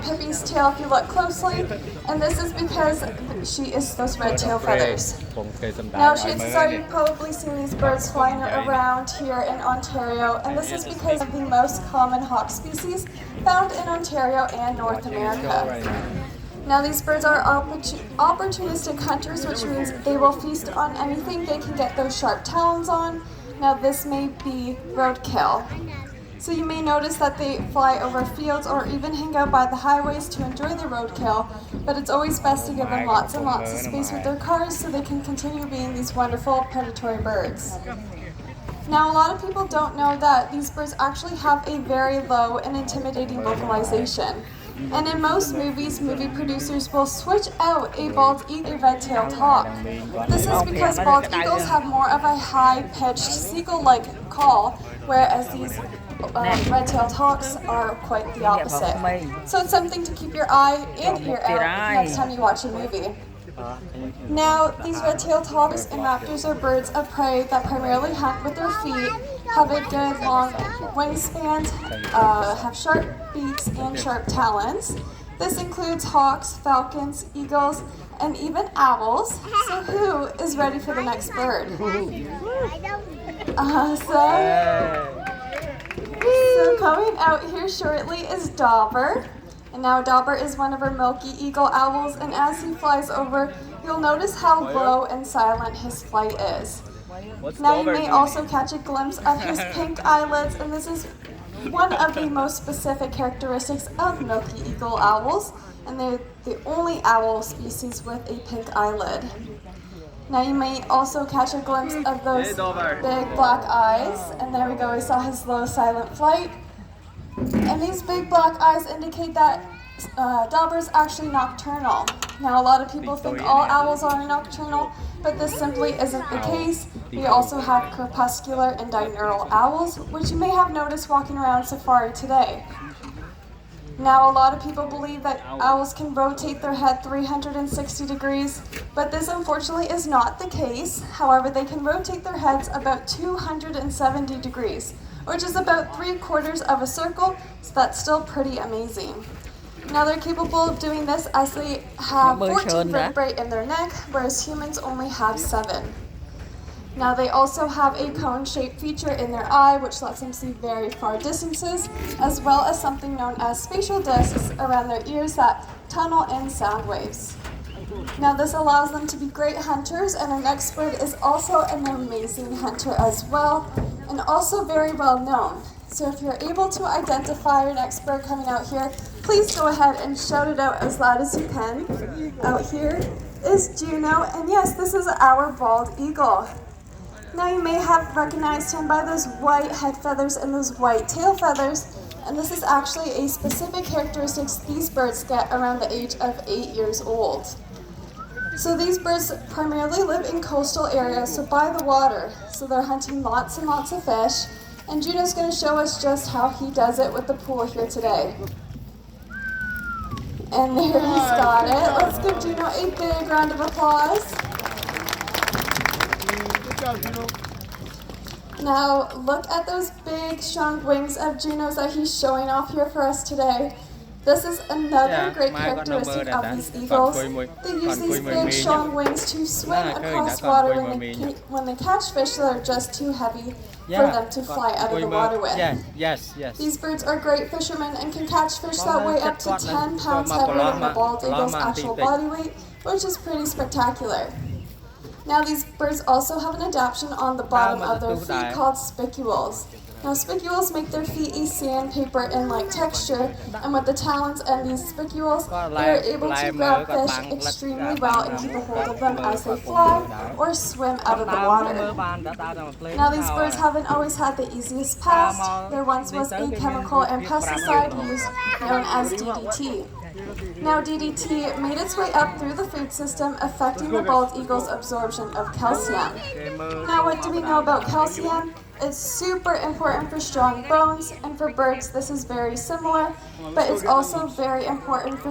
on Pippi's tail if you look closely, and this is because she is those red tail feathers. Now, chances are you've probably seen these birds flying around here in Ontario, and this is because of the most common hawk species found in Ontario and North America. Now, these birds are opportunistic hunters, which means they will feast on anything they can get those sharp talons on. Now, this may be roadkill. So you may notice that they fly over fields or even hang out by the highways to enjoy the roadkill, but it's always best to give them lots and lots of space with their cars so they can continue being these wonderful predatory birds. Now, a lot of people don't know that these birds actually have a very low and intimidating vocalization. And in most movies, movie producers will switch out a bald eagle, a red-tailed hawk. This is because bald eagles have more of a high-pitched seagull-like call, whereas these red-tailed hawks are quite the opposite. So it's something to keep your eye and ear out next time you watch a movie. Now, these red-tailed hawks and raptors are birds of prey that primarily hunt with their feet, have a good long wingspan, have sharp beaks and sharp talons. This includes hawks, falcons, eagles, and even owls. So who is ready for the next bird? So coming out here shortly is Dauber. And now Dauber is one of our milky eagle owls, and as he flies over, you'll notice how low and silent his flight is. Now you may also catch a glimpse of his pink eyelids, and this is one of the most specific characteristics of milky eagle owls, and they're the only owl species with a pink eyelid. Now you may also catch a glimpse of those big black eyes, and there we go, we saw his low silent flight. And these big black eyes indicate that Dauber is actually nocturnal. Now, a lot of people think all owls are nocturnal, but this simply isn't the case. We also have crepuscular and diurnal owls, which you may have noticed walking around safari today. Now, a lot of people believe that owls can rotate their head 360 degrees, but this unfortunately is not the case. However, they can rotate their heads about 270 degrees, which is about 3/4 of a circle, so that's still pretty amazing. Now, they're capable of doing this as they have 14 vertebrae in their neck, whereas humans only have 7. Now, they also have a cone-shaped feature in their eye, which lets them see very far distances, as well as something known as spatial discs around their ears that tunnel in sound waves. Now, this allows them to be great hunters, and our next bird is also an amazing hunter as well, and also very well known. So if you're able to identify your next bird coming out here, please go ahead and shout it out as loud as you can. Out here is Juno, and yes, this is our bald eagle. Now, you may have recognized him by those white head feathers and those white tail feathers, and this is actually a specific characteristic these birds get around the age of 8 years old. So these birds primarily live in coastal areas, so by the water, so they're hunting lots and lots of fish, and Juno's going to show us just how he does it with the pool here today. And there he's got it. Let's give Juno a big round of applause. Now, look at those big, strong wings of Juno's that he's showing off here for us today. This is another great characteristic of these eagles. They use these big, strong wings to swim across water when they catch fish that are just too heavy for them to fly out of the water with. These birds are great fishermen and can catch fish that weigh up to 10 pounds heavier than the bald eagle's actual body weight, which is pretty spectacular. Now, these birds also have an adaptation on the bottom of their feet called spicules. Now, spicules make their feet a sandpaper-like texture, and with the talons and these spicules, they are able to grab fish extremely well and keep a hold of them as they fly or swim out of the water. Now, these birds haven't always had the easiest past. There once was a chemical and pesticide used known as DDT. Now, DDT made its way up through the food system, affecting the bald eagle's absorption of calcium. Now, what do we know about calcium? It's super important for strong bones, and for birds this is very similar, but it's also very important for